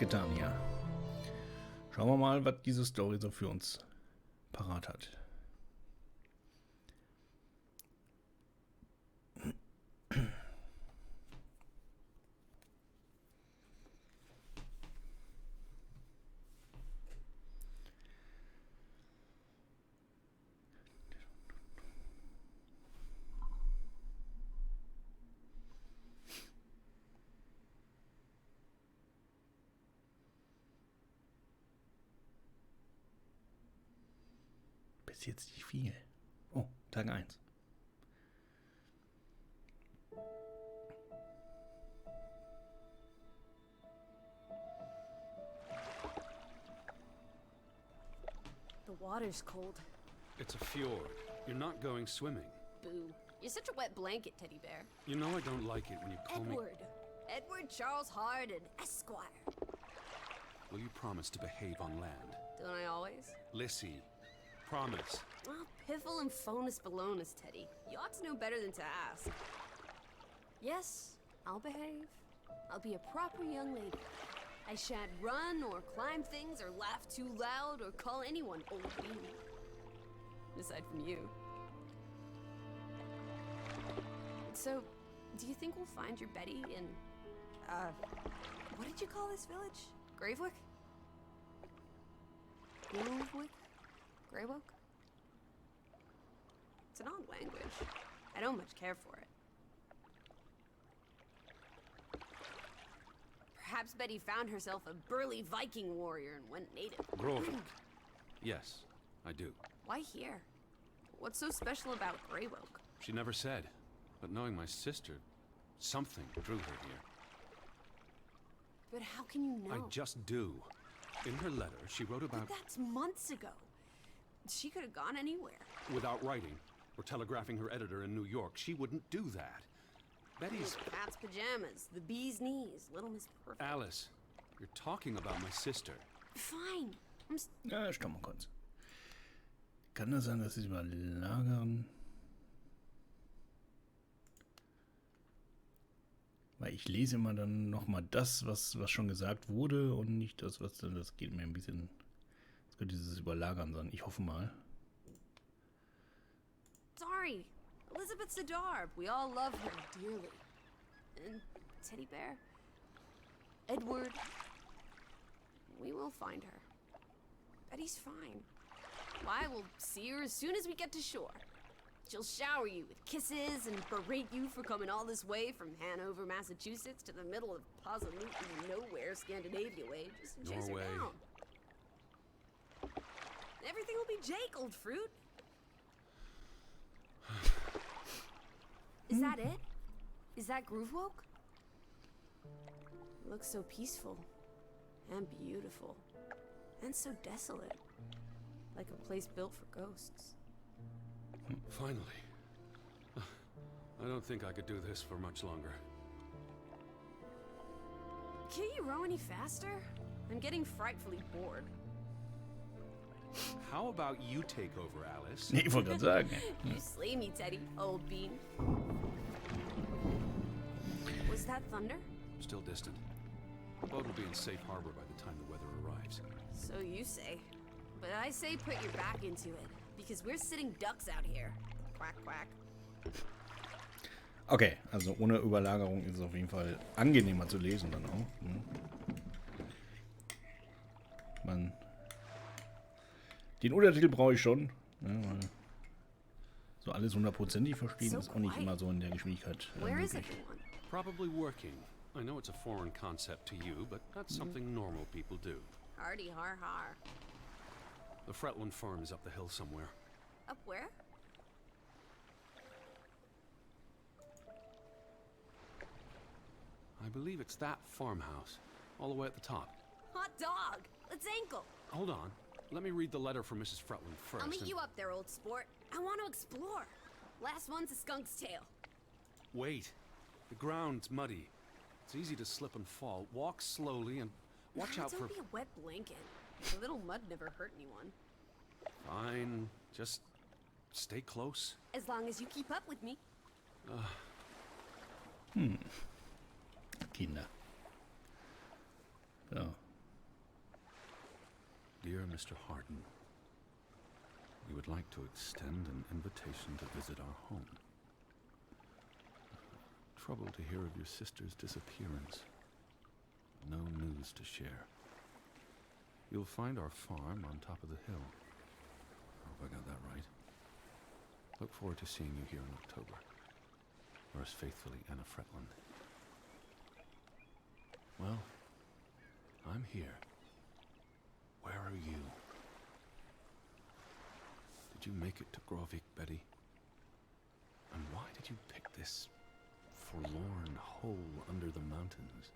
getan hier. Schauen wir mal, was diese Story so für uns parat hat. Bis jetzt nicht viel. Oh, Tag 1. The water's cold. It's a fjord. You're not going swimming. Boo. You're such a wet blanket, teddy bear. You know I don't like it when you call me... Edward Charles Hardin, Esquire. Will you promise to behave on land? Don't I always? Lissy, promise. Well, piffle and phonus balonus, Teddy. You ought to know better than to ask. Yes, I'll behave. I'll be a proper young lady. I shan't run or climb things or laugh too loud or call anyone old bean. Aside from you. So, do you think we'll find your Betty in, what did you call this village? Gravewick? Gravewick? Greywoke? It's an odd language. I don't much care for it. Perhaps Betty found herself a burly Viking warrior and went native. Gravewick. Yes, I do. Why here? What's so special about Greywoke? She never said. But knowing my sister, something drew her here. But how can you know? I just do. In her letter, she wrote about... But that's months ago. She could have gone anywhere. Without writing, or telegraphing her editor in New York, she wouldn't do that. Betty's... Cat's pajamas, the bee's knees, Little Miss Perfect. Alice, you're talking about my sister. Fine. Ja, stopp mal kurz. Kann das sein, dass sie überlagern? Weil ich lese immer dann nochmal das, was schon gesagt wurde und nicht das, was dann, das geht mir ein bisschen, das könnte dieses Überlagern sein. Ich hoffe mal. Sorry, Elizabeth Sidarb. We all love her dearly. And Teddy Bear, Edward, we will find her. Betty's fine. Why, we'll see her as soon as we get to shore. She'll shower you with kisses and berate you for coming all this way from Hanover, Massachusetts to the middle of positively nowhere Scandinavia way just to chase her down. Everything will be Jake, old fruit. Is that it? Is that Groovewoke? It looks so peaceful and beautiful and so desolate, like a place built for ghosts. Finally. I don't think I could do this for much longer. Can't you row any faster? I'm getting frightfully bored. How about you take over, Alice? Nee, ich wollte gerade sagen. You slay me, Teddy, old bean. Was that thunder? Still distant. The boat will be in safe harbor by the time the weather arrives. So you say. But I say put your back into it, because we're sitting ducks out here. Quack, quack. Okay, also ohne Überlagerung ist es auf jeden Fall angenehmer zu lesen dann auch. Ne? Den Untertitel brauche ich schon. Ne, weil so alles 100%ig verstehen ist auch nicht immer so in der Geschwindigkeit möglich. Probably working. I know it's a foreign concept to you, but that's something normal people do. Hardy har har. The Fretland farm is up the hill somewhere. Up where? I believe it's that farmhouse, all the way at the top. Hot dog! Let's ankle! Hold on. Let me read the letter from Mrs. Fretland first. I'll meet you up there, old sport. I want to explore. Last one's a skunk's tail. Wait. The ground's muddy. It's easy to slip and fall. Walk slowly and watch out for... Don't be a wet blanket. A little mud never hurt anyone. Fine. Just stay close. As long as you keep up with me. Kinder. So, Dear Mr. Harden, we would like to extend an invitation to visit our home. Troubled to hear of your sister's disappearance. No news to share. You'll find our farm on top of the hill. I hope I got that right. Look forward to seeing you here in October. Yours faithfully, Anna Fretland. Well, I'm here. Where are you? Did you make it to Grovik, Betty? And why did you pick this forlorn hole under the mountains?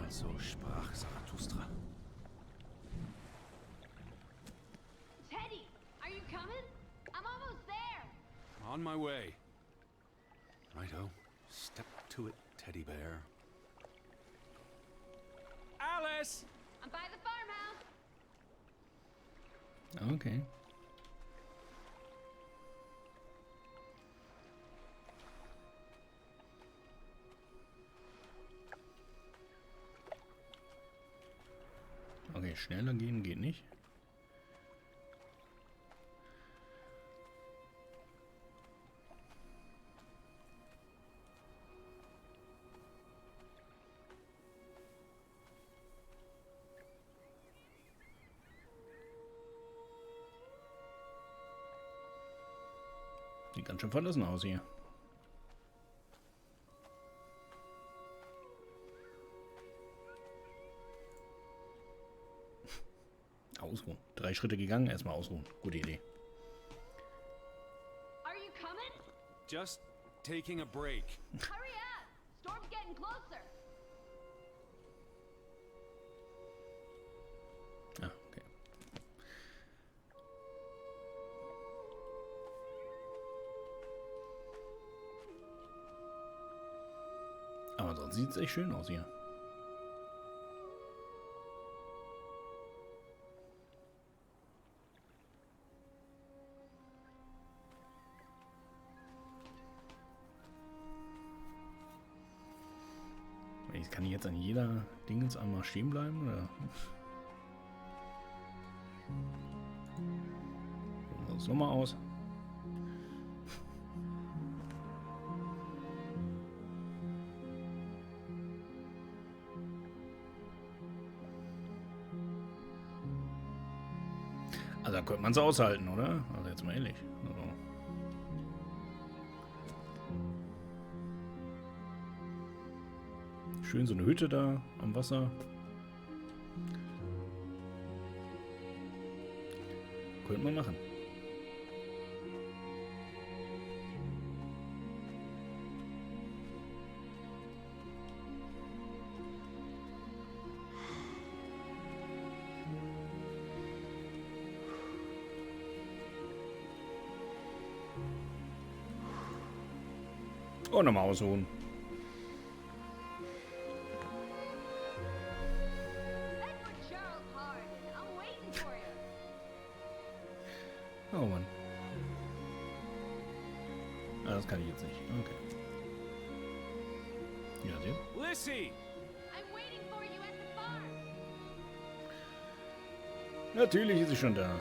Also sprach Zarathustra. Teddy, are you coming? I'm almost there. On my way. Righto. Step to it, teddy bear. Alice! I'm by the farmhouse. Okay. Okay, schneller gehen geht nicht. Sieht ganz schön verlassen aus hier. Ausruhen. 3 Schritte gegangen, erstmal ausruhen. Gute Idee. Are you coming? Just taking a break. Hurry up. Storm's getting closer. Ah, okay. Aber sonst sieht es echt schön aus hier. Kann ich jetzt an jeder Dingens einmal stehen bleiben, oder? Probieren wir das nochmal aus. Also da könnte man es aushalten, oder? Also jetzt mal ehrlich. Also. Schön so eine Hütte da am Wasser. Könnte man machen. Und nochmal ausruhen. Oh Mann. Ah, das kann ich jetzt nicht. Okay. Ja, sehen. Lissy! I'm waiting for you at the farm. Natürlich ist sie schon da.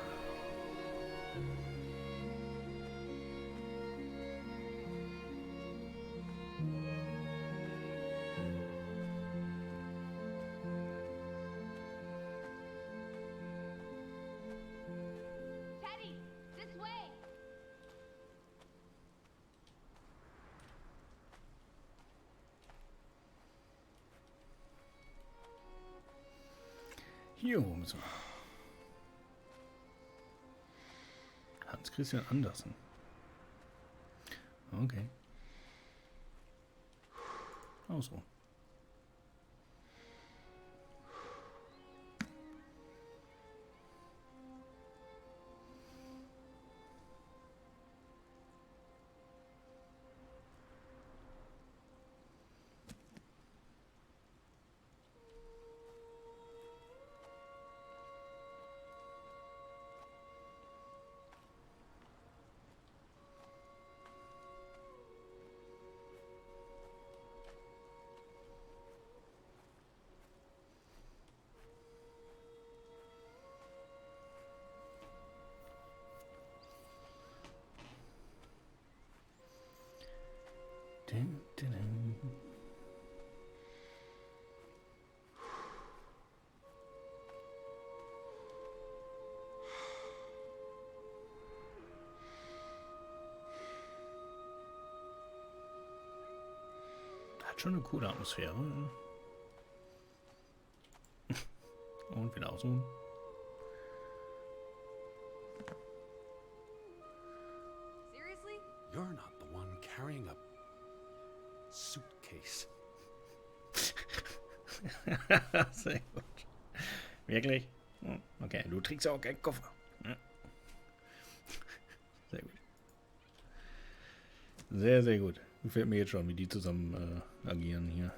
Teddy, this way. Hier oben so. Hans Christian Andersen. Okay. Ausruhen. schon eine coole Atmosphäre. Und wieder ausruhen. Seriously? You're not the one carrying a suitcase. Sehr gut. Wirklich? Okay, du trägst auch keinen Koffer. Sehr gut. Sehr, sehr gut. Gefällt mir jetzt schon, wie die zusammen agieren hier.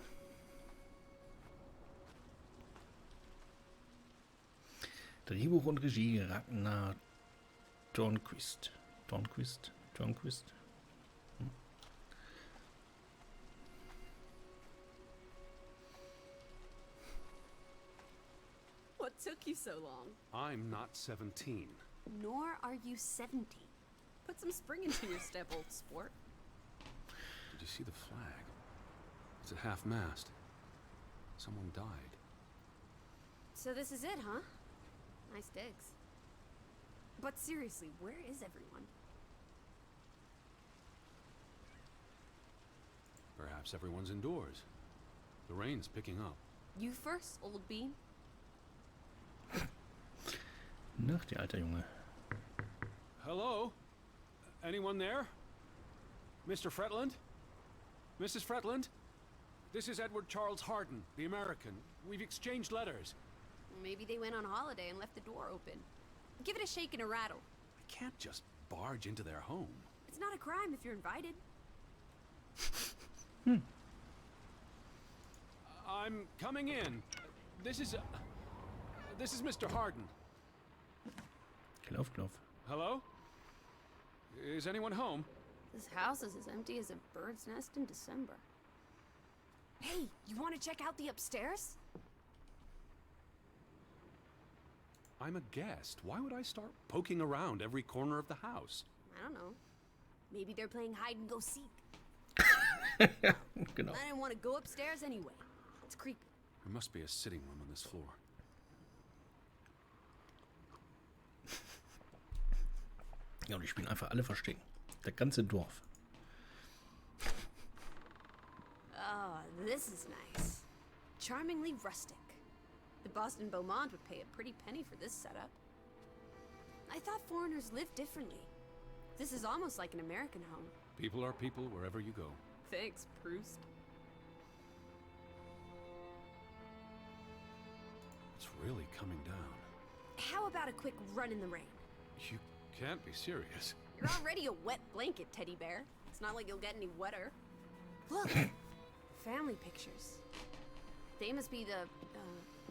Drehbuch und Regie Ragnar Dornquist. Dornquist? What took you so long? I'm not 17. Nor are you 70. Put some spring into your step, old sport. Did you see the flag? It's at half-mast. Someone died. So this is it, huh? Nice digs. But seriously, where is everyone? Perhaps everyone's indoors. The rain's picking up. You first, old bean. Ach, die alter Junge. Hello? Anyone there? Mr. Fretland? Mrs. Fretland? This is Edward Charles Harden, the American. We've exchanged letters. Maybe they went on holiday and left the door open. Give it a shake and a rattle. I can't just barge into their home. It's not a crime if you're invited. I'm coming in. This is Mr. Harden. Lauf. Hello? Is anyone home? This house is as empty as a bird's nest in December. Hey, you want to check out the upstairs? I'm a guest. Why would I start poking around every corner of the house? I don't know. Maybe they're playing hide and go seek. Genau. I didn't want to go upstairs anyway. It's creepy. There must be a sitting room on this floor. Ja, und die spielen einfach alle verstecken. Das ganze Dorf. Oh, this is nice. Charmingly rustic. The Boston Beaumont would pay a pretty penny for this setup. I thought foreigners lived differently. This is almost like an American home. People are people wherever you go. Thanks, Proust. It's really coming down. How about a quick run in the rain? You can't be serious. You're already a wet blanket, teddy bear. It's not like you'll get any wetter. Look! Family pictures. They must be the,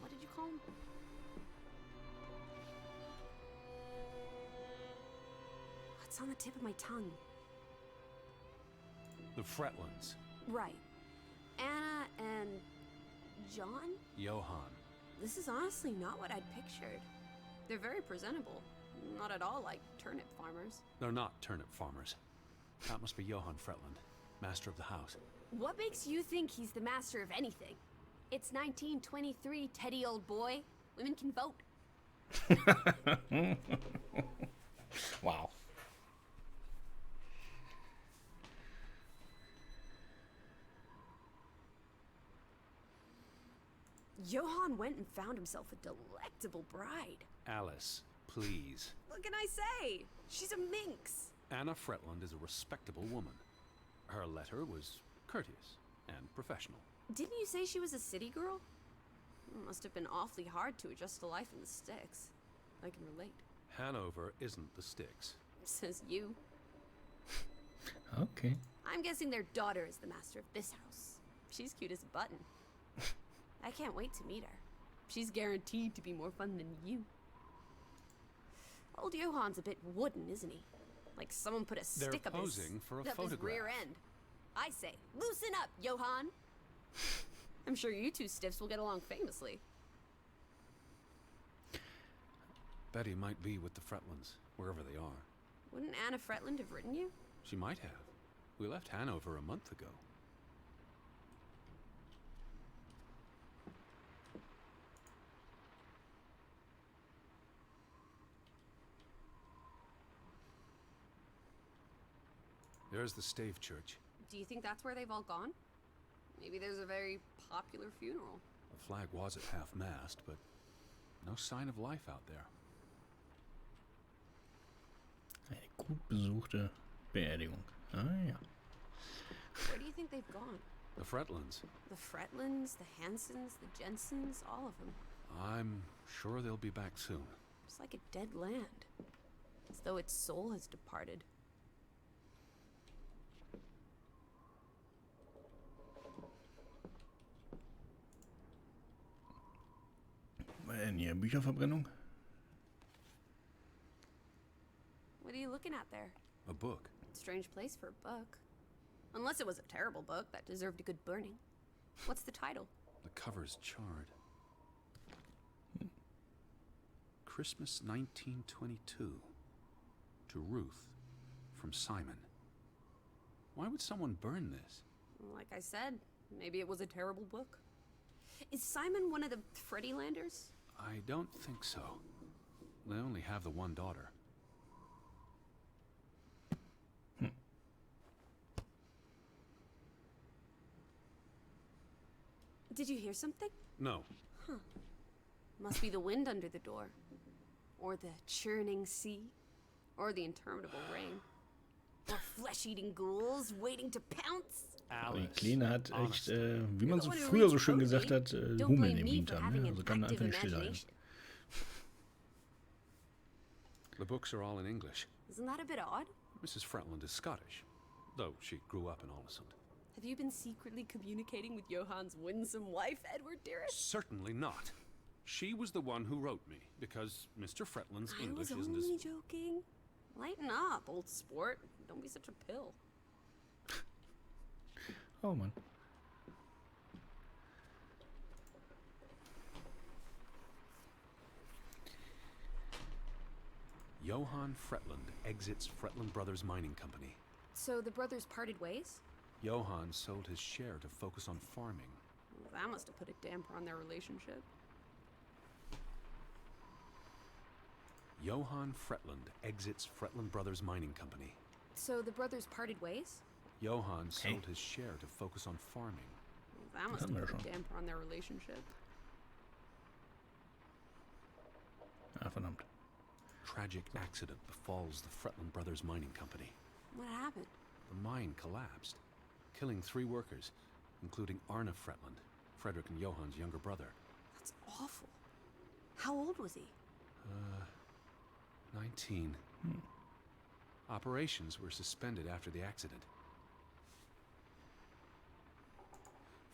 what did you call them? It's on the tip of my tongue. The Fretlands. Right. Anna and John? Johann. This is honestly not what I'd pictured. They're very presentable. Not at all like turnip farmers. They're not turnip farmers. That must be Johann Fretland, master of the house. What makes you think he's the master of anything? It's 1923, Teddy, old boy. Women can vote. Wow. Johann went and found himself a delectable bride. Alice, please. What can I say? She's a minx. Anna Fretland is a respectable woman. Her letter was courteous and professional. Didn't you say she was a city girl? Must have been awfully hard to adjust to life in the sticks. I can relate. Hanover isn't the sticks. Says you. Okay. I'm guessing their daughter is the master of this house. She's cute as a button. I can't wait to meet her. She's guaranteed to be more fun than you. Old Johann's a bit wooden, isn't he? Like someone put a stick up his rear end. I say, loosen up, Johann! I'm sure you two stiffs will get along famously. Betty might be with the Fretlands, wherever they are. Wouldn't Anna Fretland have written you? She might have. We left Hanover a month ago. There's the Stave Church. Do you think that's where they've all gone? Maybe there's a very popular funeral. The flag was at half-mast, but no sign of life out there. Eine gut besuchte Beerdigung. Ah ja. Where do you think they've gone? The Fretlands. The Fretlands, the Hansons, the Jensens, all of them. I'm sure they'll be back soon. It's like a dead land. As though its soul has departed. Hier, Bücherverbrennung? What are you looking at there? A book. Strange place for a book. Unless it was a terrible book that deserved a good burning. What's the title? The cover's charred. Christmas 1922. To Ruth, from Simon. Why would someone burn this? Like I said, maybe it was a terrible book. Is Simon one of the Freddylanders? I don't think so. They only have the one daughter. Did you hear something? No. Huh. Must be the wind under the door. Or the churning sea. Or the interminable rain. Or flesh-eating ghouls waiting to pounce. Die Kleine hat echt, wie man so früher so schön gesagt hat, Hummeln im Hintern. Ne? Also kann einfach nicht stillhalten. The books are all in English. Isn't that a bit odd? Mrs. Fretland is Scottish, though she grew up in Olesund. Have you been secretly communicating with Johann's winsome wife, Edward, dearest? Certainly not. She was the one who wrote me, because Mr. Fretland's English I was isn't only as... joking. Lighten up, old sport. Don't be such a pill. Oh Mann. Johann Fretland exits Fretland Brothers Mining Company. So the brothers parted ways? Johann sold his share to focus on farming. Well, that must have put a damper on their relationship. Johann Fretland exits Fretland Brothers Mining Company. So the brothers parted ways? Johann sold his share to focus on farming. Well, that must have put a damper on their relationship. Ah, verdammt. Tragic accident befalls the Fretland Brothers Mining Company. What happened? The mine collapsed, killing 3 workers, including Arne Fretland, Frederick and Johann's younger brother. That's awful. How old was he? 19. Operations were suspended after the accident.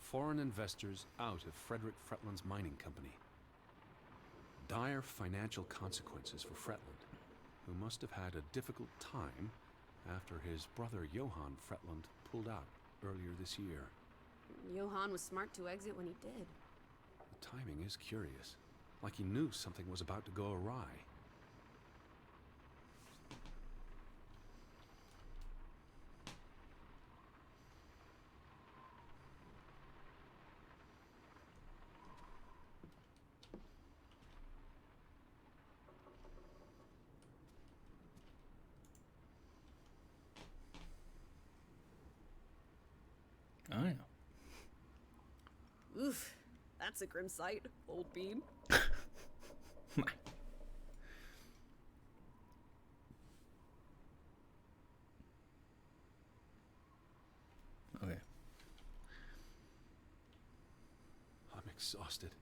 Foreign investors out of Frederick Fretland's mining company. Dire financial consequences for Fretland, who must have had a difficult time after his brother Johann Fretland pulled out earlier this year. Johann was smart to exit when he did. The timing is curious, like he knew something was about to go awry. Ah ja. Oof, that's a grim sight, old bean. Nein. Okay. I'm exhausted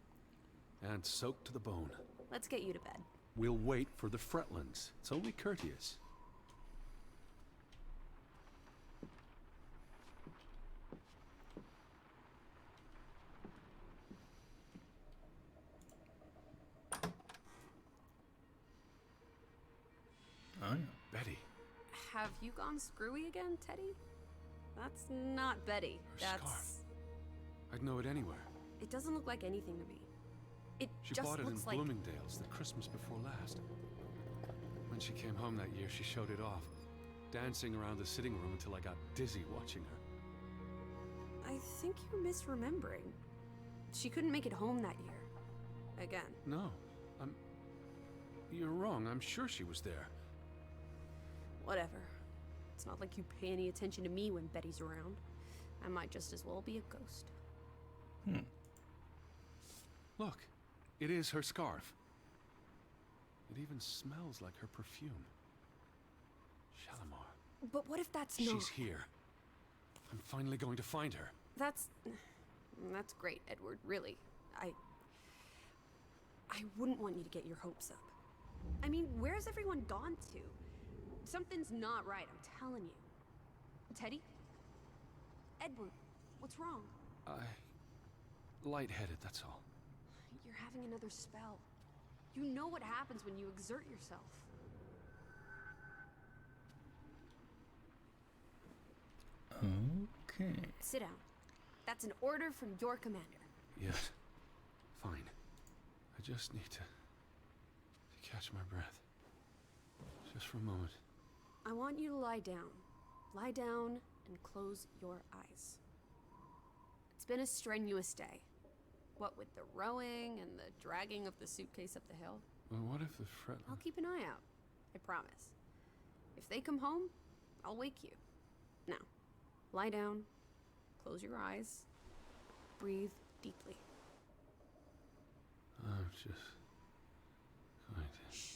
and soaked to the bone. Let's get you to bed. We'll wait for the Fretlands. It's only courteous. Ah ja. Betty, Have you gone screwy again, Teddy? That's not Betty. her That's... scarf. I'd know it anywhere. It doesn't look like anything to me. It She just bought it in looks like... Bloomingdale's the Christmas before last. When she came home that year, she showed it off, dancing around the sitting room until I got dizzy watching her. I think you're misremembering. She couldn't make it home that year. Again. No, you're wrong. I'm sure she was there. Whatever. It's not like you pay any attention to me when Betty's around. I might just as well be a ghost. Look, it is her scarf. It even smells like her perfume. Shalimar. But what if that's not? She's here. I'm finally going to find her. That's great, Edward, really. I wouldn't want you to get your hopes up. I mean, where's everyone gone to? Something's not right, I'm telling you. Teddy? Edward, what's wrong? Lightheaded, that's all. You're having another spell. You know what happens when you exert yourself. Okay. Sit down. That's an order from your commander. Yes. Fine. I just need to catch my breath. Just for a moment. I want you to lie down. Lie down and close your eyes. It's been a strenuous day. What with the rowing and the dragging of the suitcase up the hill. Well, what if the I'll keep an eye out. I promise. If they come home, I'll wake you. Now, lie down, close your eyes, breathe deeply. I'm just going to... Shh.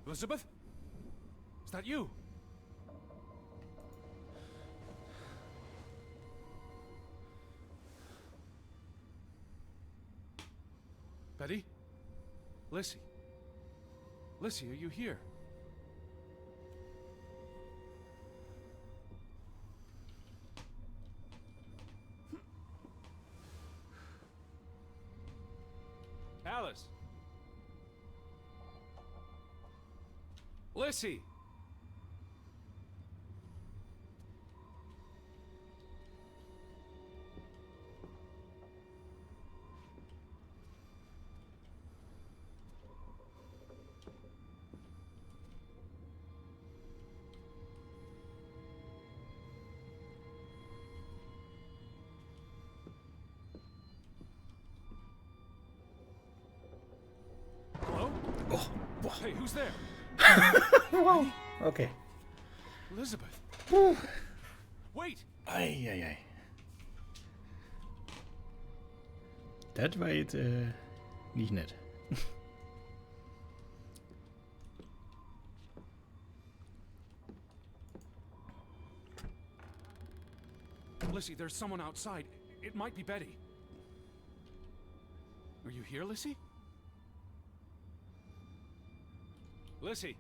Elizabeth? Is that you? Betty? Lissy? Lissy, are you here? Alice? Lissy! Hello? Oh, boah. Hey, who's there? Wow. Okay. Elizabeth. Wait! Eieiei. Das war jetzt nicht nett. Lissy, there's someone outside. It might be Betty. Are you here, Lissy? Lissy!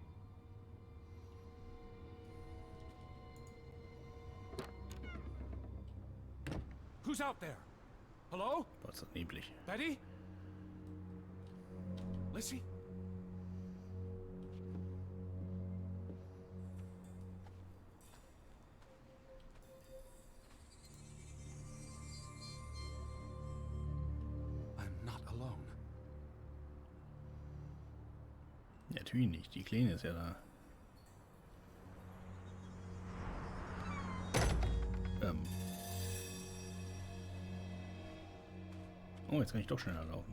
Who's out there? Hello? Boah, ist das neblig. Betty? Lissy? I'm not alone. Ja, natürlich nicht. Die Kleine ist ja da. Oh, jetzt kann ich doch schneller laufen.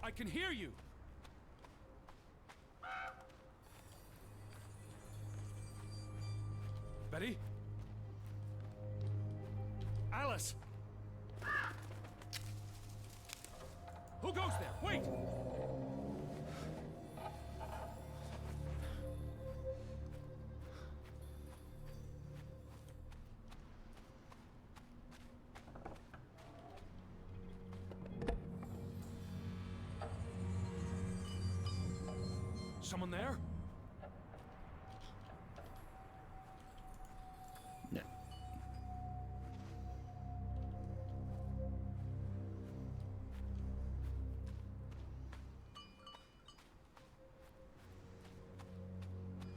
I can hear you! Betty? Alice! Who goes there? Wait! Someone there? Ja.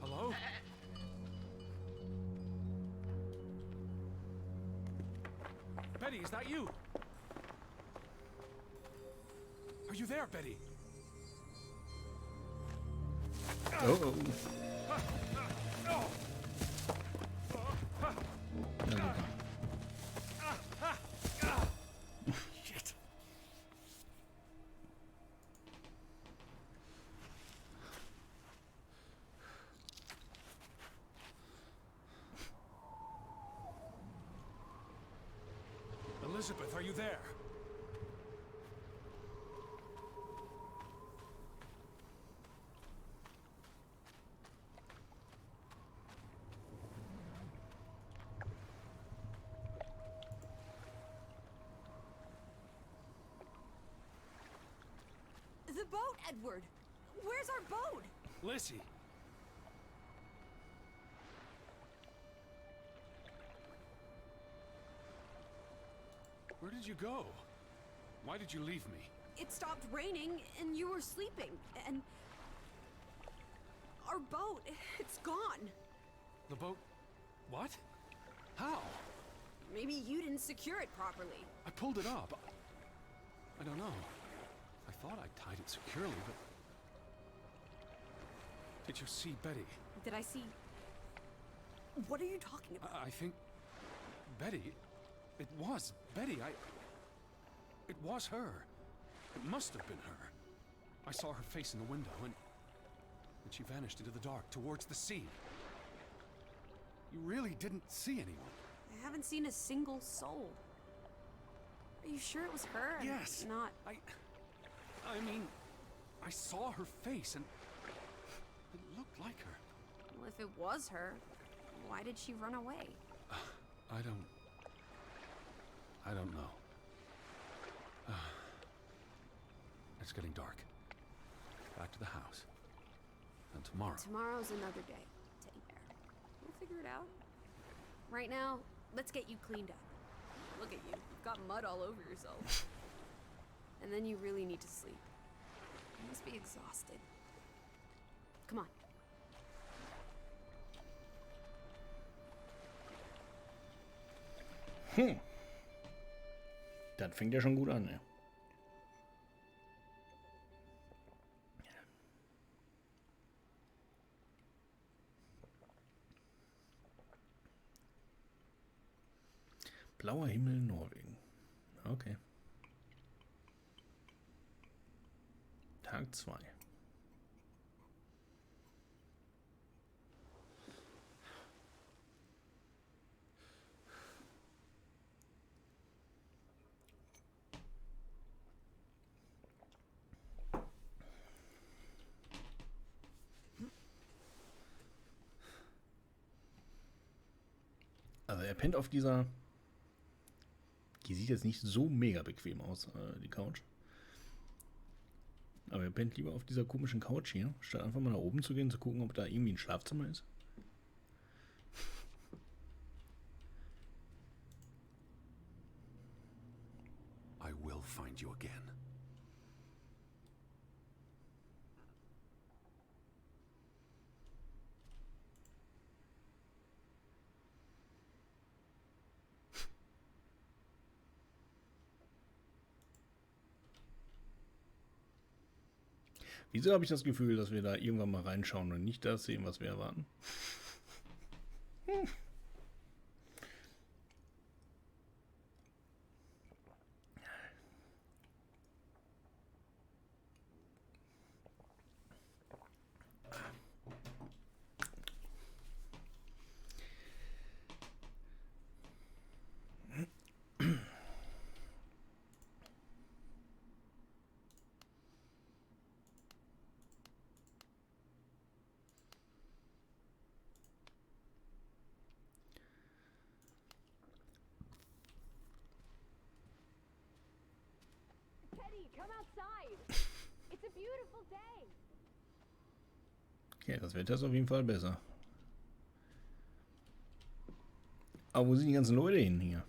Hello? Betty, is that you? Are you there, Betty? Oh. Shit. Elizabeth, are you there? The boat, Edward! Where's our boat? Lizzie. Where did you go? Why did you leave me? It stopped raining and you were sleeping, and our boat, it's gone. The boat? What? How? Maybe you didn't secure it properly. I pulled it up. I don't know. I thought I tied it securely, but... Did you see Betty? Did I see... What are you talking about? I think... Betty... It was Betty. It was her. It must have been her. I saw her face in the window, and she vanished into the dark, towards the sea. You really didn't see anyone? I haven't seen a single soul. Are you sure it was her? and Yes. Not... I mean, I saw her face, and it looked like her. Well, if it was her, why did she run away? I don't know. It's getting dark. Back to the house. And tomorrow. Tomorrow's another day, Teddy Bear. We'll figure it out. Right now, let's get you cleaned up. Look at you. You've got mud all over yourself. And then you really need to sleep. You must be exhausted. Come on. Das fängt ja schon gut an, ne? Blauer Himmel, Norwegen. Okay. Tag 2. Also er pennt auf dieser... Die sieht jetzt nicht so mega bequem aus, die Couch. Aber er pennt lieber auf dieser komischen Couch hier, statt einfach mal nach oben zu gehen, zu gucken, ob da irgendwie ein Schlafzimmer ist. I will find you again. Wieso habe ich das Gefühl, dass wir da irgendwann mal reinschauen und nicht das sehen, was wir erwarten? Come outside. It's a beautiful day. Okay, das Wetter ist auf jeden Fall besser. Aber wo sind die ganzen Leute hin hier?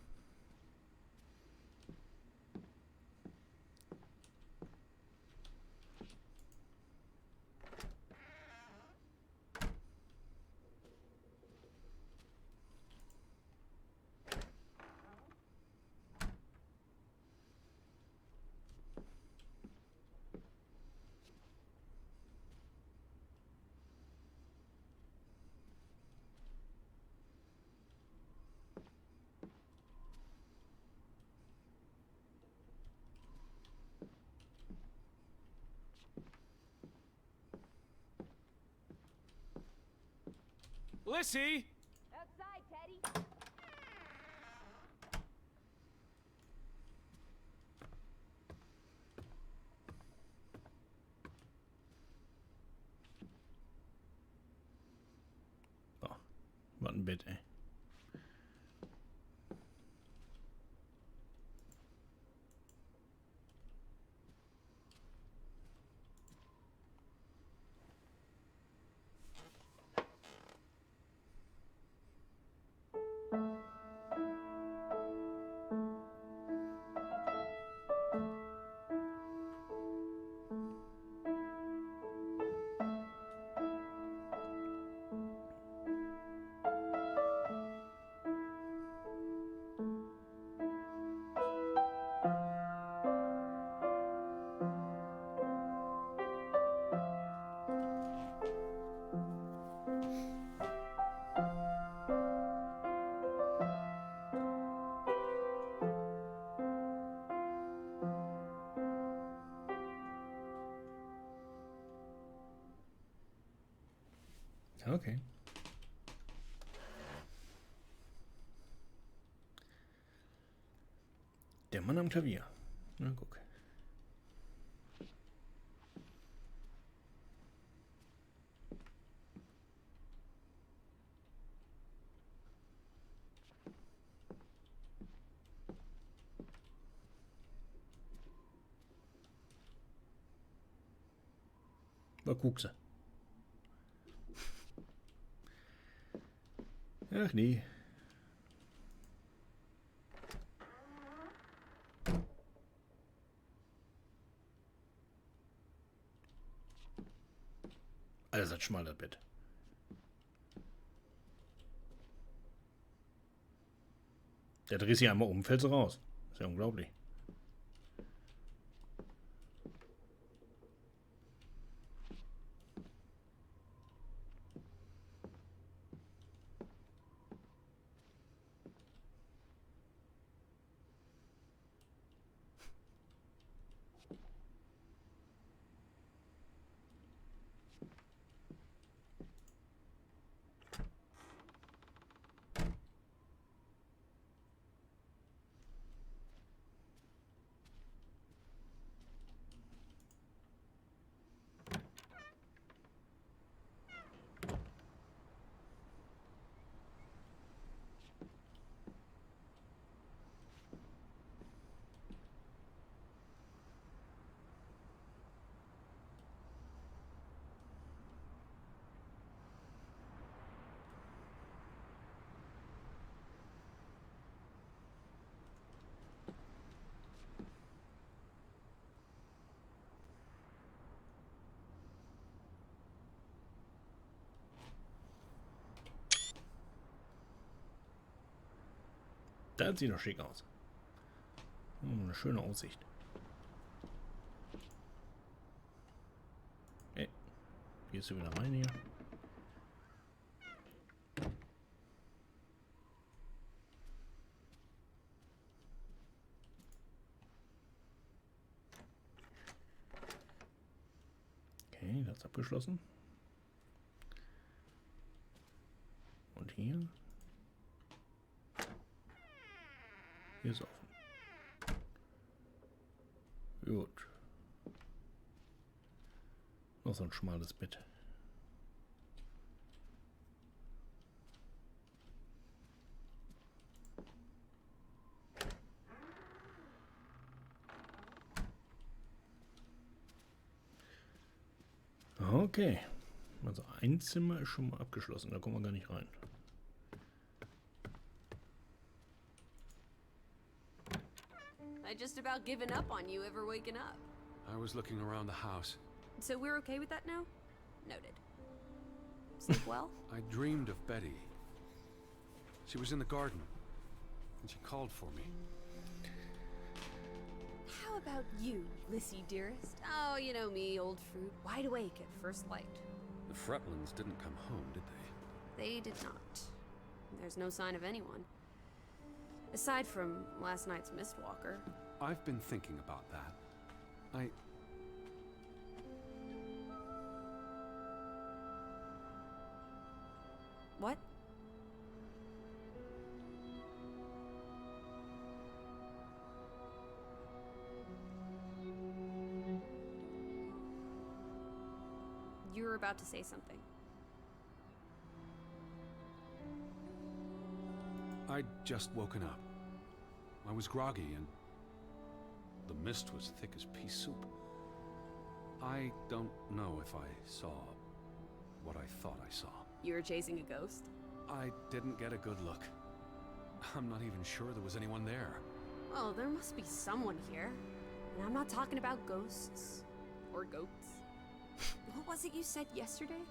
Lissy! Outside, Teddy. Oh, was ein Bett, ey. Okay. Der Mann am Klavier. Na, guck. Mal guckst du. Ach nee. Alles hat schmaler Bett. Der dreht sich einmal um, fällt so raus. Ist ja unglaublich. Da sieht noch schick aus. Eine schöne Aussicht. Hey, gehst du wieder rein hier? Okay, das ist abgeschlossen. Und hier? Hier ist offen. Gut. Noch so ein schmales Bett. Okay. Also ein Zimmer ist schon mal abgeschlossen. Da kommen wir gar nicht rein. I just about given up on you ever waking up. I was looking around the house. So we're okay with that now? Noted. Sleep well? I dreamed of Betty. She was in the garden, and she called for me. How about you, Lissy dearest? Oh, you know me, old fruit, wide awake at first light. The Fretlands didn't come home, did they? They did not. There's no sign of anyone. Aside from last night's Mistwalker. I've been thinking about that. What? You were about to say something. I'd just woken up. I was groggy and the mist was thick as pea soup. I don't know if I saw what I thought I saw. You were chasing a ghost? I didn't get a good look. I'm not even sure there was anyone there. Well, there must be someone here. And I'm not talking about ghosts. Or goats. What was it you said yesterday?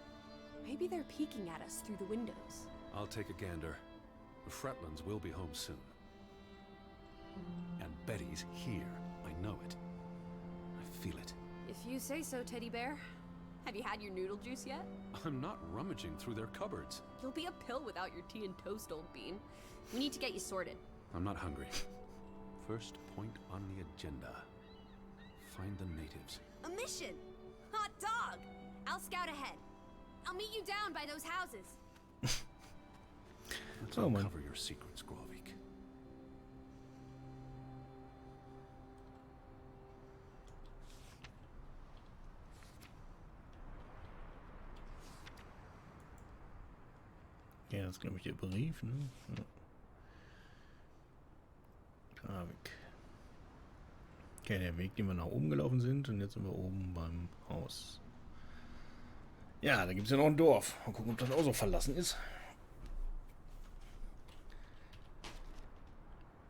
Maybe they're peeking at us through the windows. I'll take a gander. The Fretlands will be home soon. And Betty's here. I know it. I feel it. If you say so, Teddy Bear. Have you had your noodle juice yet? I'm not rummaging through their cupboards. You'll be a pill without your tea and toast, old bean. We need to get you sorted. I'm not hungry. First point on the agenda. Find the natives. A mission! Hot dog! I'll scout ahead. I'll meet you down by those houses. Let's Oh, man. uncover your secrets, Grovik. Ja, das ist, glaube ich, der Brief, ne? Ja. Trafik. Okay, der Weg, den wir nach oben gelaufen sind. Und jetzt sind wir oben beim Haus. Ja, da gibt es ja noch ein Dorf. Mal gucken, ob das auch so verlassen ist.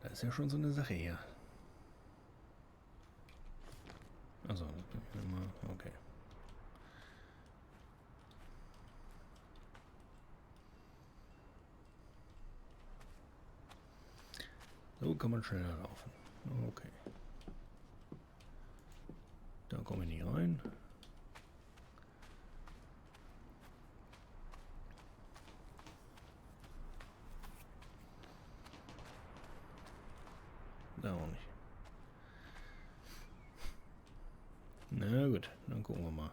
Da ist ja schon so eine Sache hier. Also, okay. So kann man schneller laufen. Okay. Da kommen wir nicht rein. Da auch nicht. Na gut, dann gucken wir mal.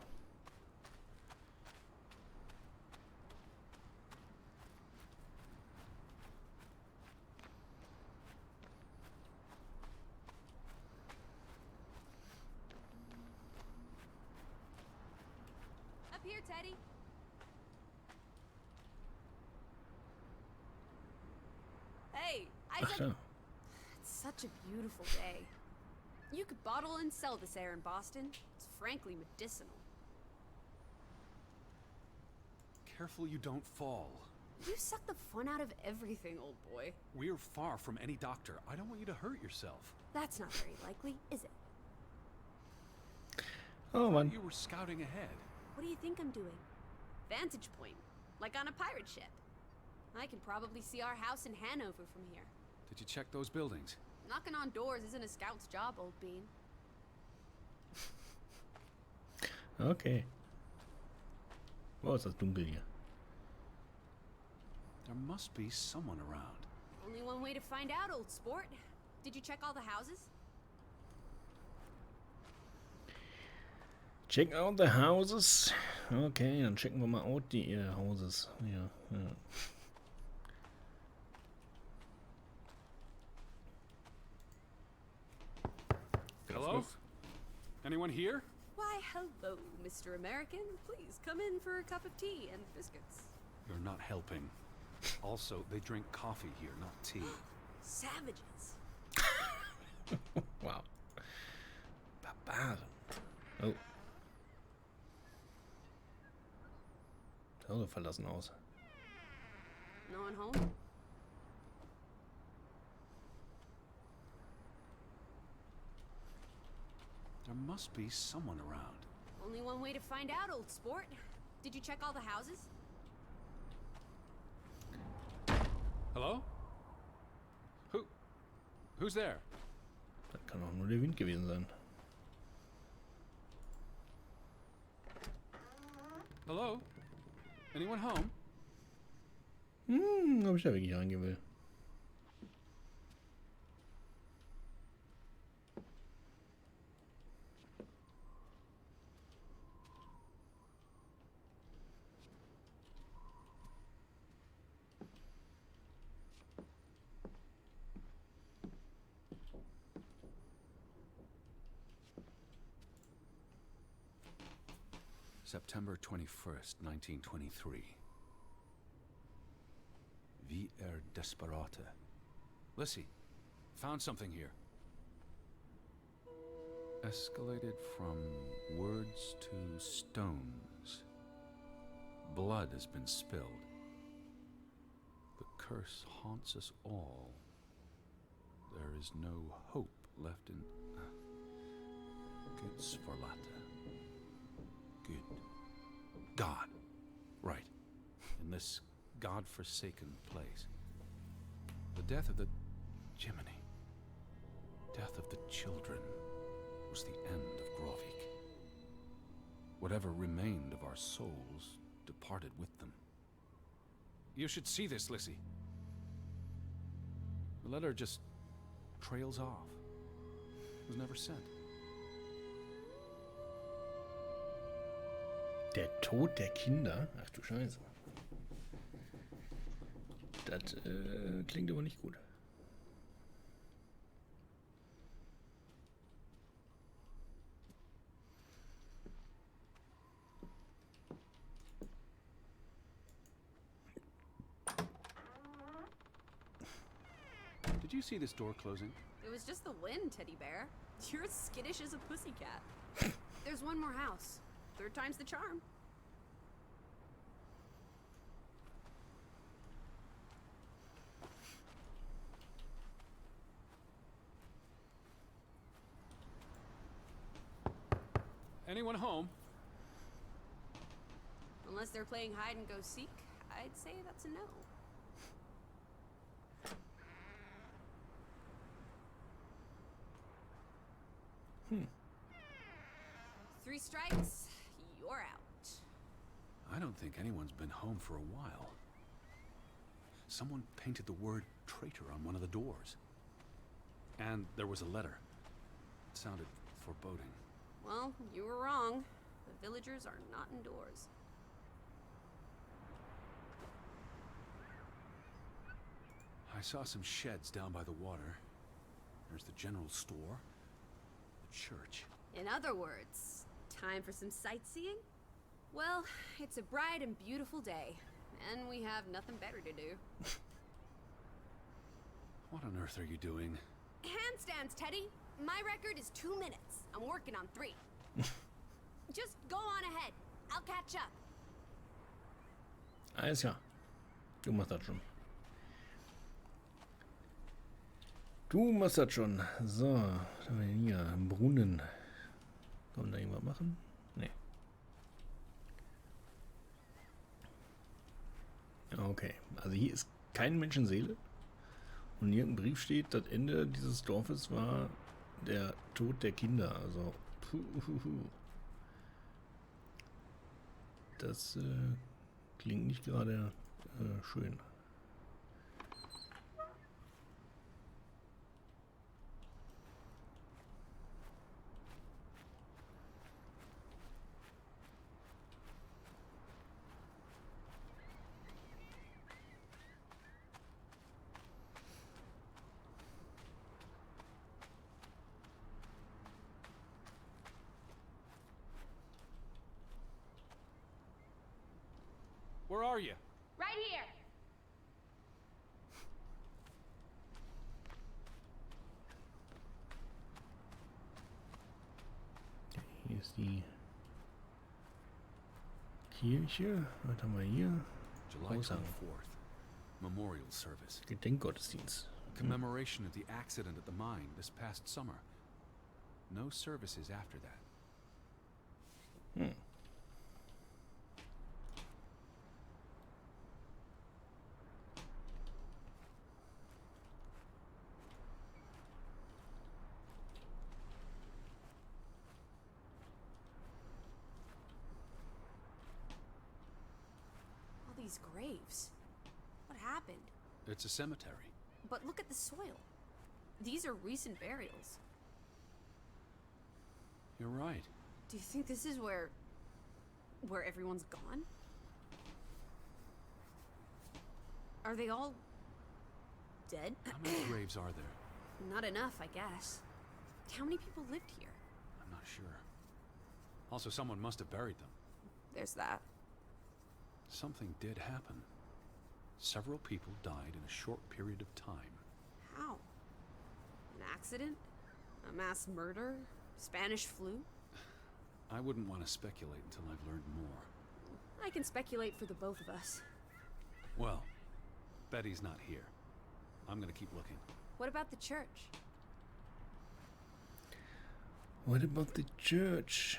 Up here, Teddy. Hey, I Ach said da. it's such a beautiful day. You could bottle and sell this air in Boston. It's frankly medicinal. Careful you don't fall. You suck the fun out of everything, old boy. We're far from any doctor. I don't want you to hurt yourself. That's not very likely, is it? Oh Mann. You were scouting ahead. What do you think I'm doing? Vantage point, like on a pirate ship. I can probably see our house in Hanover from here. Did you check those buildings? Knocking on doors isn't a scout's job, old bean. Okay. Wow, ist das dunkel hier. There must be someone around. Only one way to find out, old sport. Did you check all the houses? Check out the houses. Okay, dann checken wir mal out die Houses. Ja, ja. Hello? Anyone here? Why, hello, Mr. American. Please come in for a cup of tea and biscuits. You're not helping. Also, they drink coffee here, not tea. Savages. Wow. Barbaren. Oh. Sah so verlassen aus. No one home? There must be someone around. Only one way to find out, old sport. Did you check all the houses? Hello? Who's there? Das kann auch nur der Wind gewesen sein. Hello? Anyone home? Ob ich da wirklich reingehen will. September 21st, 1923. Vi desperate. Lissy, found something here. Escalated from words to stones. Blood has been spilled. The curse haunts us all. There is no hope left in... Gespielt. Good. God. Right. In this God-forsaken place. The death of the... Jiminy. Death of the children was the end of Grovik. Whatever remained of our souls departed with them. You should see this, Lissy. The letter just trails off. It was never sent. Der Tod der Kinder? Ach du Scheiße. Das klingt aber nicht gut. Did you see this door closing? It was just the wind, Teddy Bear. You're as skittish as a pussycat. There's one more house. Third time's the charm. Anyone home? Unless they're playing hide and go seek, I'd say that's a no. Three strikes, you're out. I don't think anyone's been home for a while. Someone painted the word traitor on one of the doors. And there was a letter. It sounded foreboding. Well, you were wrong. The villagers are not indoors. I saw some sheds down by the water. There's the general store, the church. In other words, time for some sightseeing? Well, it's a bright and beautiful day, and we have nothing better to do. What on earth are you doing? Handstands, Teddy! My record is 2 minutes. I'm working on 3. Just go on ahead. I'll catch up. Alles klar. Du machst das schon. Du machst das schon. So, was haben wir denn hier? Brunnen. Kann man da irgendwas machen? Nee. Okay, also hier ist keine Menschenseele. Und hier im Brief steht, das Ende dieses Dorfes war der Tod der Kinder. Also, das klingt nicht gerade schön. Where are you? Right here. Hier ist die Kirche. Was haben wir hier? July Aushang. 24th. Memorial service. Gedenkgottesdienst. Commemoration of the accident at the mine this past summer. No services after that. All these graves. What happened? It's a cemetery. But look at the soil. These are recent burials. You're right. Do you think this is where everyone's gone? Are they all dead? How many graves are there? Not enough, I guess. How many people lived here? I'm not sure. Also, someone must have buried them. there's that. Something did happen. Several people died in a short period of time. How? An accident? A mass murder? Spanish flu? I wouldn't want to speculate until I've learned more. I can speculate for the both of us. Well, Betty's not here. I'm gonna keep looking. What about the church? What about the church?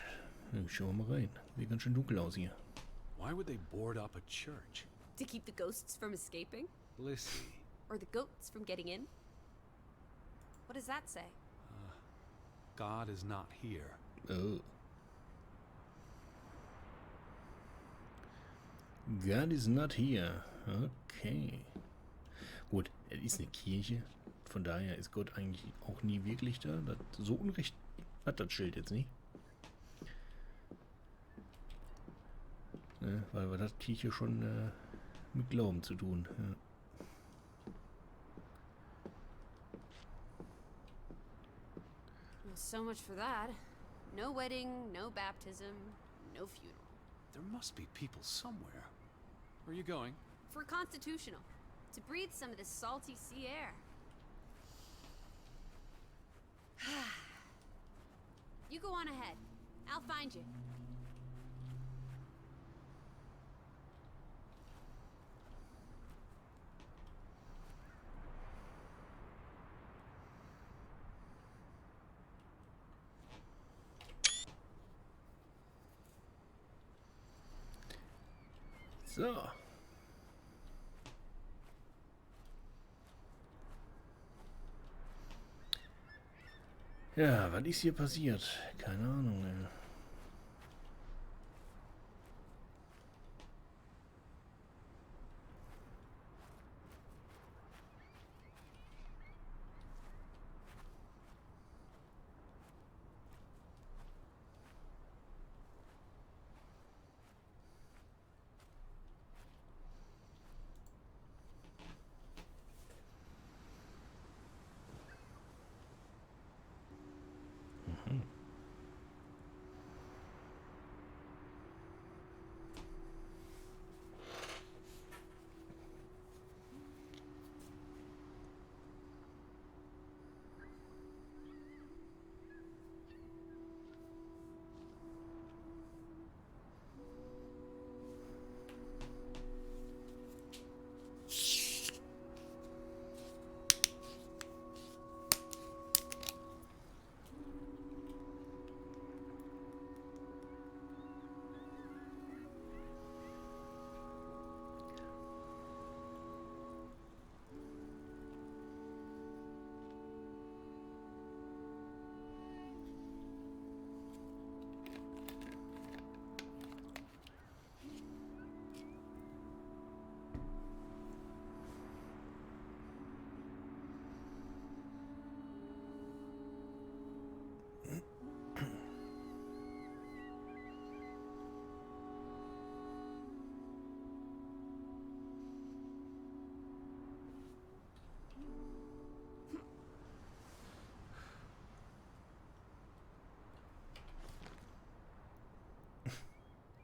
Schauen wir mal rein. Sieht ganz schön dunkel aus hier. Why would they board up a church? To keep the ghosts from escaping? Lissy. Or the goats from getting in? What does that say? God is not here. Oh. God is not here. Okay. Gut, es ist eine Kirche. Von daher ist Gott eigentlich auch nie wirklich da. Das, so Unrecht hat das Schild jetzt nicht. Ne, weil das hat Kirche schon mit Glauben zu tun. Ja. Well, so much for that. No wedding, no baptism, no funeral. There must be people somewhere. Where are you going? For constitutional. To breathe some of this salty sea air. You go on ahead. I'll find you. So. Ja, was ist hier passiert? Keine Ahnung, ey.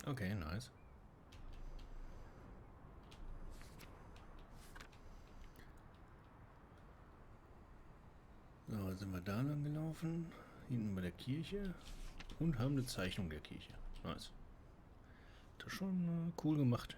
Okay, nice. So, jetzt sind wir da lang gelaufen, hinten bei der Kirche und haben eine Zeichnung der Kirche. Nice. Das ist schon cool gemacht.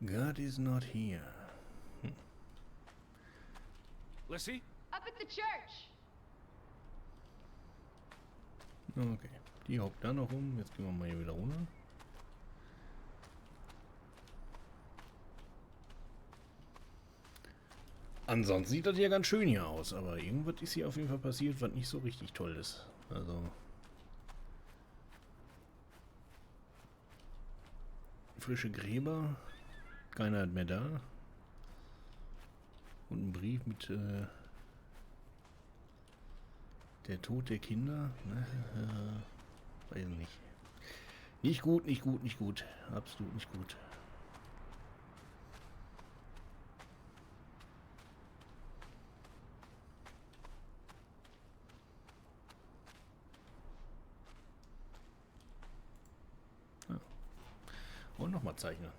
God is not here. Lissy? Up at the church! Okay, die hockt da noch rum. Jetzt gehen wir mal hier wieder runter. Ansonsten sieht das hier ganz schön hier aus, aber irgendwas ist hier auf jeden Fall passiert, was nicht so richtig toll ist. Also frische Gräber, keiner hat mehr da. Und ein Brief mit der Tod der Kinder. Weiß ich nicht. Nicht gut, nicht gut, nicht gut. Absolut nicht gut. Ja. Und nochmal zeichnen.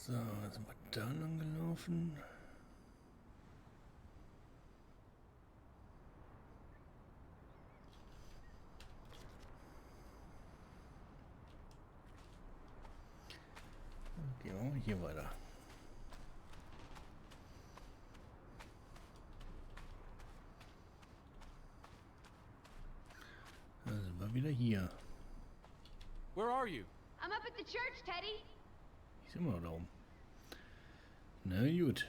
So, jetzt sind wir da lang gelaufen. Gehen wir mal hier weiter. Da sind wir wieder hier. Where are you? I'm up at the church, Teddy. Ich sind wir noch da oben. Na gut.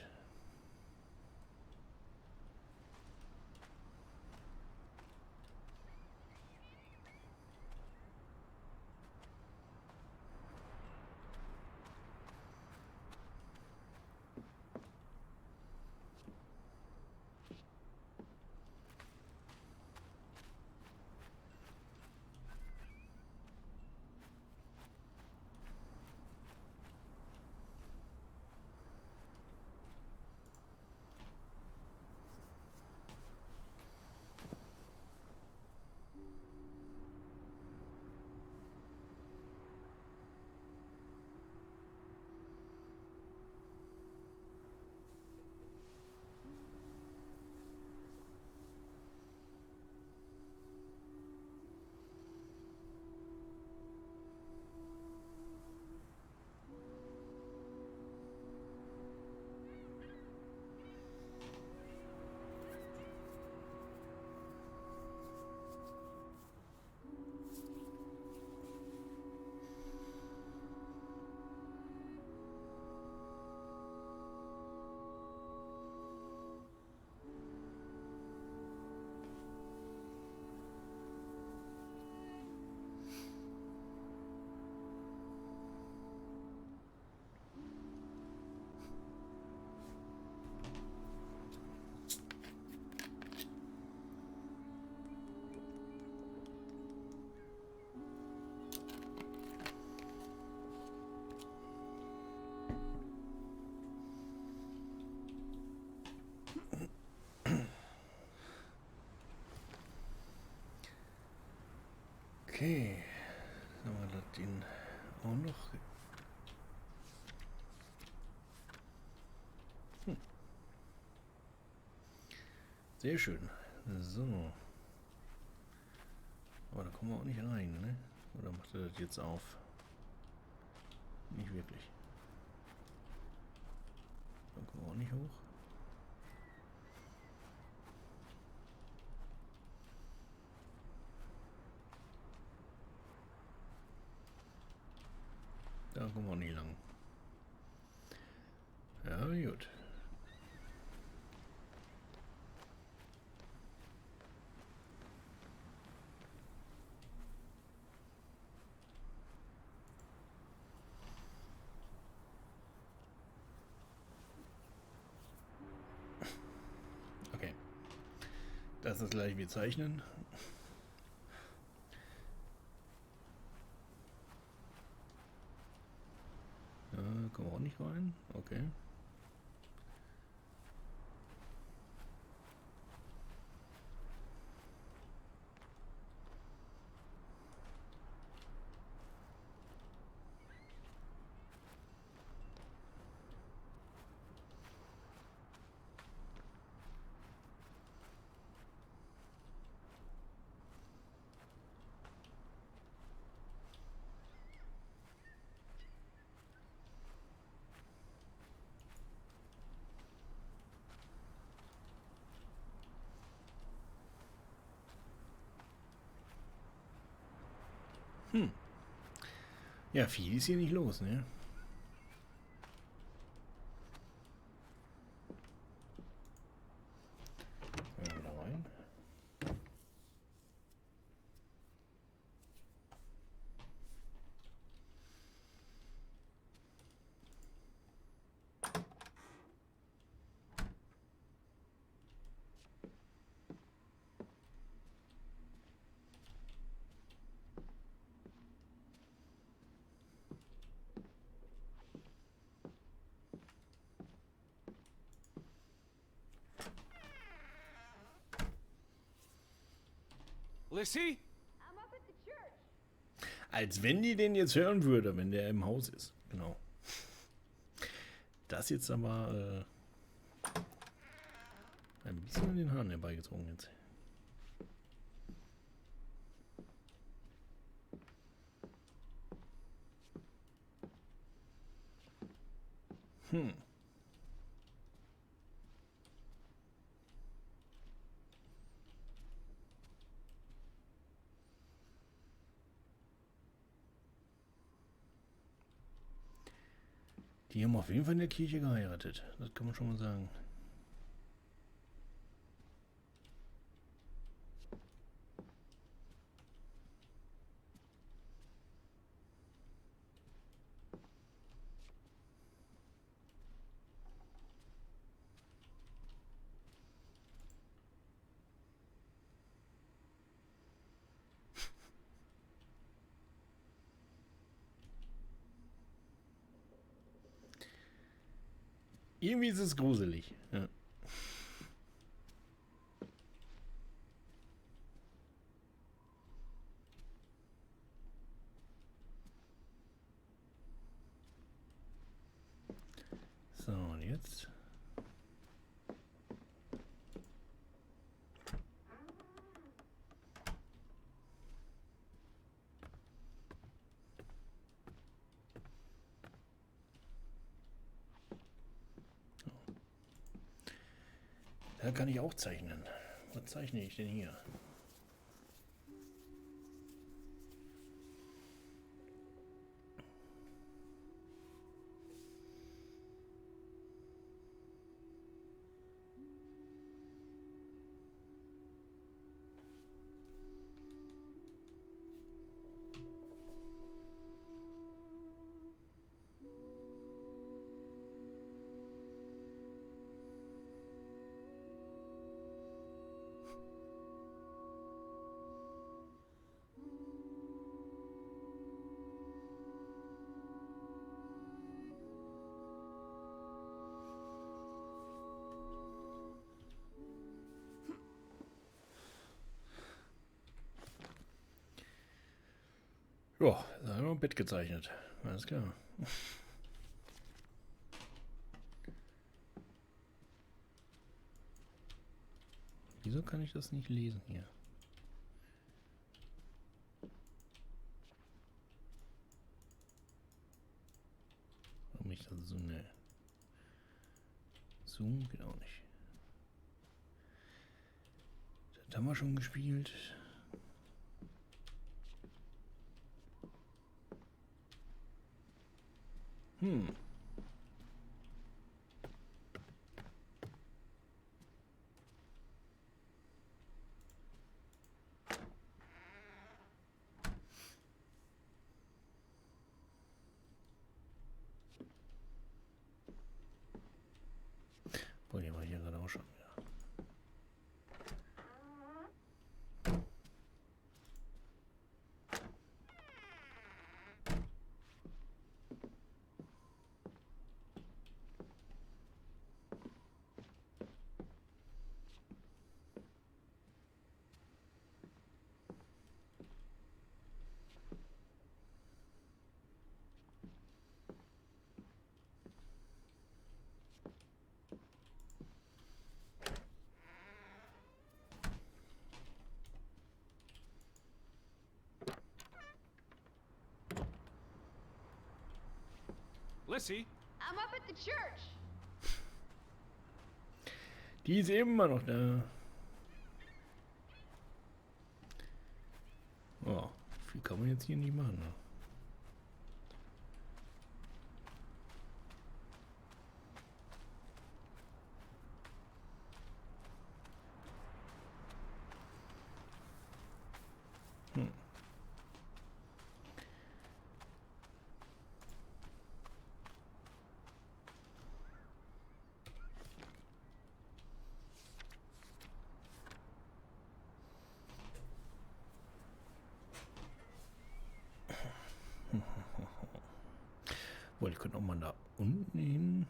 Okay, dann haben wir das Ding auch noch. Sehr schön. So. Aber da kommen wir auch nicht rein, ne? Oder macht er das jetzt auf? Nicht wirklich. Da kommen wir auch nicht hoch. Da kommen wir nie lang. Ja, gut. Das ist das gleiche wie Zeichnen. Kommen wir auch nicht rein. Okay. Ja, viel ist hier nicht los, ne? Da rein. Lissy? Als wenn die den jetzt hören würde, wenn der im Haus ist. Genau. Das jetzt aber ein bisschen an den Haaren herbeigezogen jetzt. Die haben auf jeden Fall in der Kirche geheiratet. Das kann man schon mal sagen. Irgendwie ist es gruselig. Ja. So, und jetzt? Da kann ich auch zeichnen. Was zeichne ich denn hier? Ja, da haben wir ein Bett gezeichnet. Alles klar. Wieso kann ich das nicht lesen hier? Warum ich das so ne? Zoom geht auch nicht. Das haben wir schon gespielt. Boah, die war hier gerade auch schon wieder. Lissy? I'm up at the church. Die ist immer noch da. Oh, viel kann man jetzt hier nicht machen. Ne? Wohl, ich könnte auch mal da unten hin.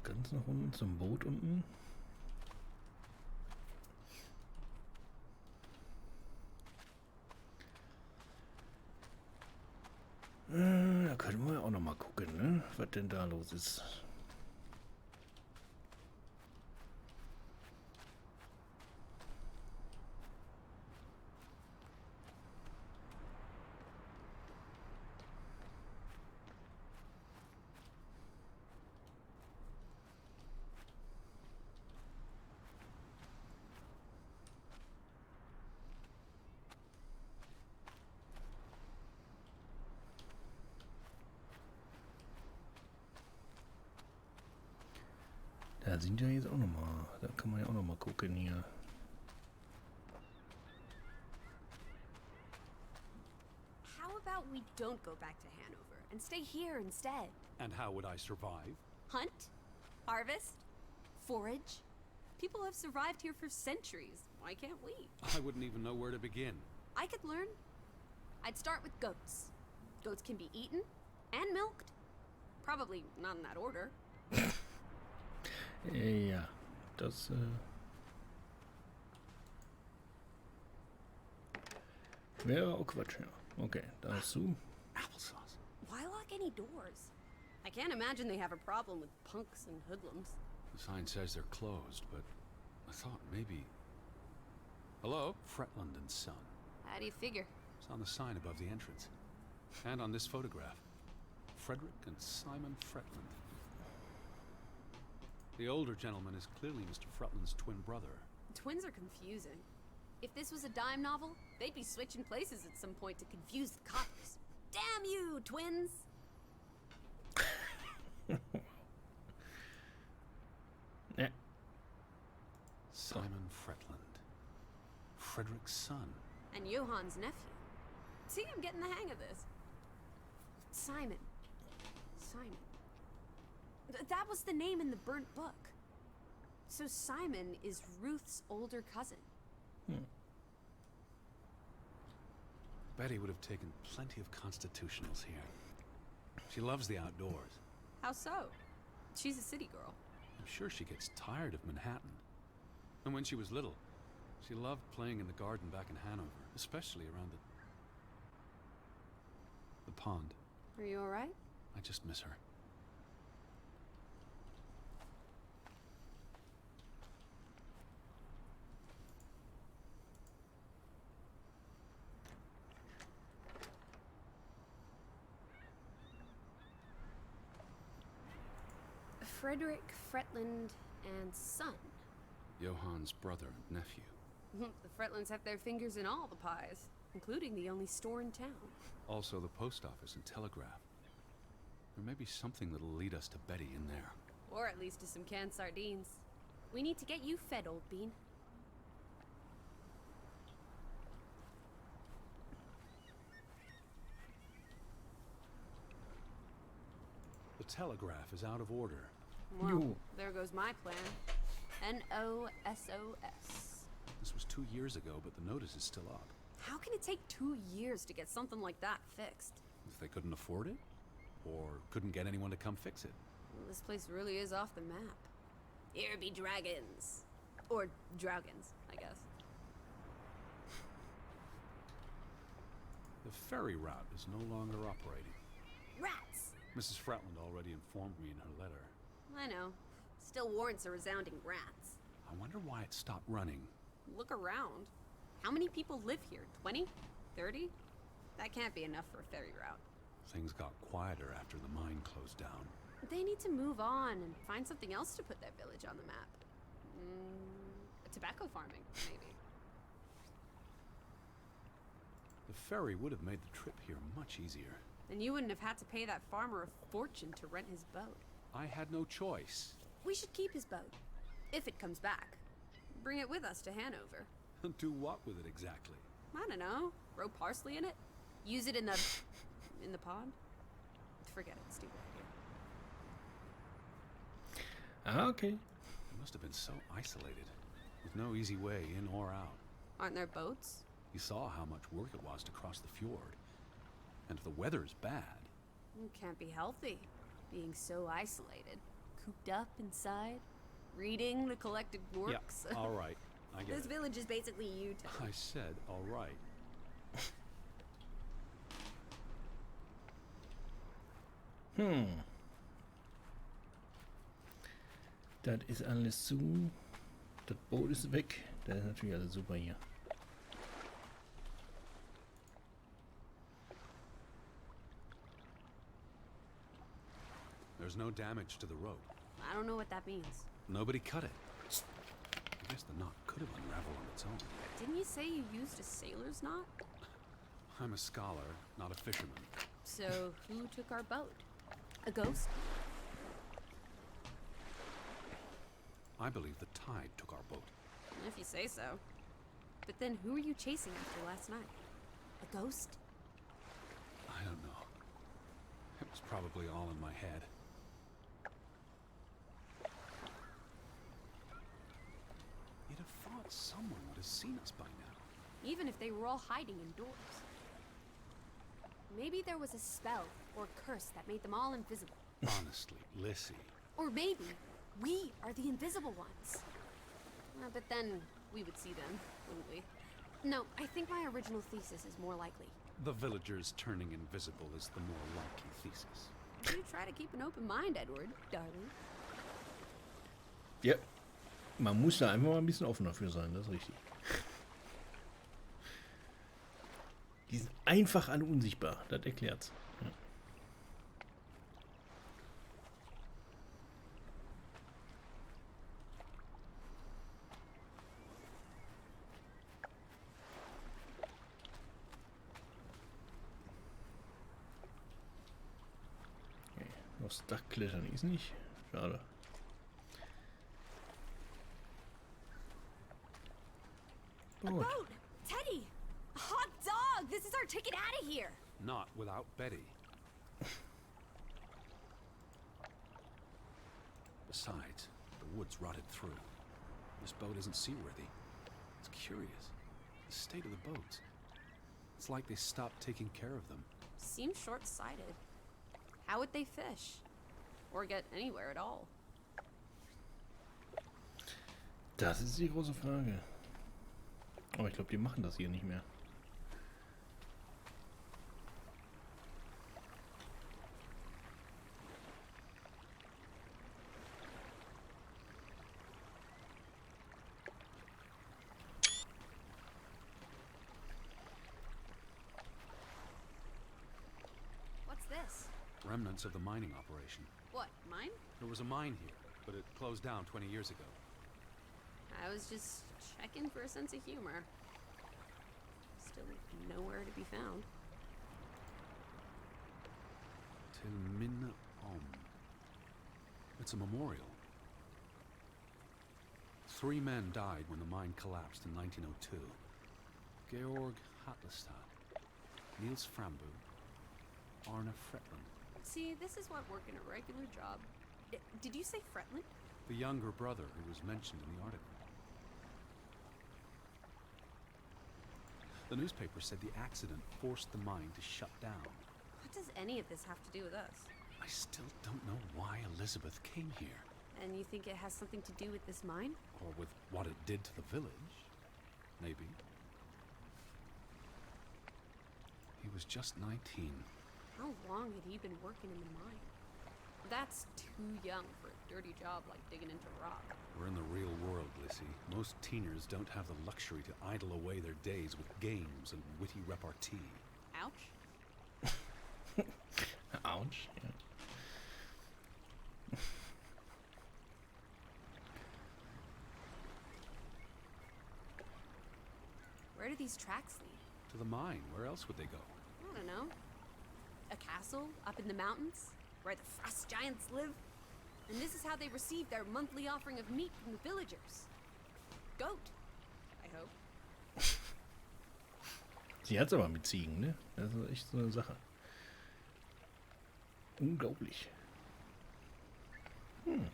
Ganz nach unten zum Boot unten. Da können wir ja auch noch mal gucken, ne? Was denn da los ist. Da sind ja jetzt auch noch mal. Da kann man ja auch noch mal gucken hier. How about we don't go back to Hanover and stay here instead? And how would I survive? Hunt, harvest, forage. People have survived here for centuries. Why can't we? I wouldn't even know where to begin. I could learn. I'd start with goats. Goats can be eaten and milked. Probably not in that order. Ja, das wäre auch Quatsch, ja. Okay, da ist zu. Applesauce. Why lock any doors? I can't imagine they have a problem with punks and hoodlums. The sign says they're closed, but I thought maybe... Hello? Fretland and Son. How do you figure? It's on the sign above the entrance. And on this photograph. Frederick and Simon Fretland. The older gentleman is clearly Mr. Fretland's twin brother. Twins are confusing. If this was a dime novel, they'd be switching places at some point to confuse the cops. Damn you, twins! Ja. Simon Fretland. Frederick's son. And Johan's nephew. See, I'm getting the hang of this. Simon. Simon. That was the name in the burnt book. So Simon is Ruth's older cousin. Betty would have taken plenty of constitutionals here. She loves the outdoors. How so? She's a city girl. I'm sure she gets tired of Manhattan. And when she was little, she loved playing in the garden back in Hanover, especially around the pond. Are you alright? I just miss her. Frederick Fretland and Son. Johan's brother and nephew. The Fretlands have their fingers in all the pies, including the only store in town. Also the post office and telegraph. There may be something that'll lead us to Betty in there. Or at least to some canned sardines. We need to get you fed, old bean. The telegraph is out of order. Well, Yo. there goes my plan. NOSOS. This was 2 years ago, but the notice is still up. How can it take 2 years to get something like that fixed? If they couldn't afford it? Or couldn't get anyone to come fix it? Well, this place really is off the map. Here be dragons. Or draugans, I guess. The ferry route is no longer operating. Rats! Mrs. Fretland already informed me in her letter. I know. Still warrants a resounding rats. I wonder why it stopped running. Look around. How many people live here? 20? 30? That can't be enough for a ferry route. Things got quieter after the mine closed down. They need to move on and find something else to put their village on the map. Tobacco farming, maybe. The ferry would have made the trip here much easier. And you wouldn't have had to pay that farmer a fortune to rent his boat. I had no choice. We should keep his boat, if it comes back. Bring it with us to Hanover. Do what with it exactly? I don't know. Grow parsley in it? Use it in the pond? Forget it, stupid idea. Okay. It must have been so isolated, with no easy way in or out. Aren't there boats? You saw how much work it was to cross the fjord. And if the weather's bad... It can't be healthy, being so isolated. Cooped up inside, reading the collected works. Yeah, all right. I get This it. village is basically you, Ted. I said all right. Das ist alles zu. Das Boot ist weg. Das ist natürlich alles super hier. There's no damage to the rope. I don't know what that means. Nobody cut it. I guess the knot could have unraveled on its own. Didn't you say you used a sailor's knot? I'm a scholar, not a fisherman. So who took our boat? A ghost? I believe the tide took our boat. If you say so. But then who were you chasing after last night? A ghost? I don't know. It was probably all in my head. You'd have thought someone would have seen us by now. Even if they were all hiding indoors. Maybe there was a spell or curse that made them all invisible. Honestly, Lissy. Or maybe we are the invisible ones. But then we would see them, wouldn't we? No, I think my original thesis is more likely. The villagers turning invisible is the more likely thesis. You try to keep an open mind, Edward, darling. Ja. Man muss da einfach mal ein bisschen offener für sein, das ist richtig. Die sind einfach alle unsichtbar, das erklärt's. Ja. Okay. Aufs Dach klettern ist nicht. Schade. A boat! Teddy! A hot dog! This is our ticket out of here! Not without Betty. Besides, the woods rotted through. This boat isn't seaworthy. It's curious. The state of the boats. It's like they stopped taking care of them. Seems short-sighted. How would they fish? Or get anywhere at all? Das ist die große Frage. Aber ich glaube, die machen das hier nicht mehr. What's this? Remnants of the mining operation. What, mine? There was a mine here, but it closed down 20 years ago. I was just checking for a sense of humor. Still nowhere to be found. Till It's a memorial. 3 men died when the mine collapsed in 1902. Georg Hatlestad, Niels Frambu, Arne Fretland. See, this is what working a regular job... Did you say Fretland? The younger brother who was mentioned in the article. The newspaper said the accident forced the mine to shut down. What does any of this have to do with us? I still don't know why Elizabeth came here. And you think it has something to do with this mine? Or with what it did to the village. Maybe. He was just 19. How long had he been working in the mine? That's too young for a dirty job like digging into rock. We're in the real world, Lissy. Most teeners don't have the luxury to idle away their days with games and witty repartee. Ouch. Autsch. Ja. Where do these tracks lead? To the mine. Where else would they go? I don't know. A castle up in the mountains where the frost giants live? And this is how they receive their monthly offering of meat from the villagers. Goat, I hope. Sie hat's aber mit Ziegen, ne? Das ist echt so eine Sache. Unglaublich. Hm.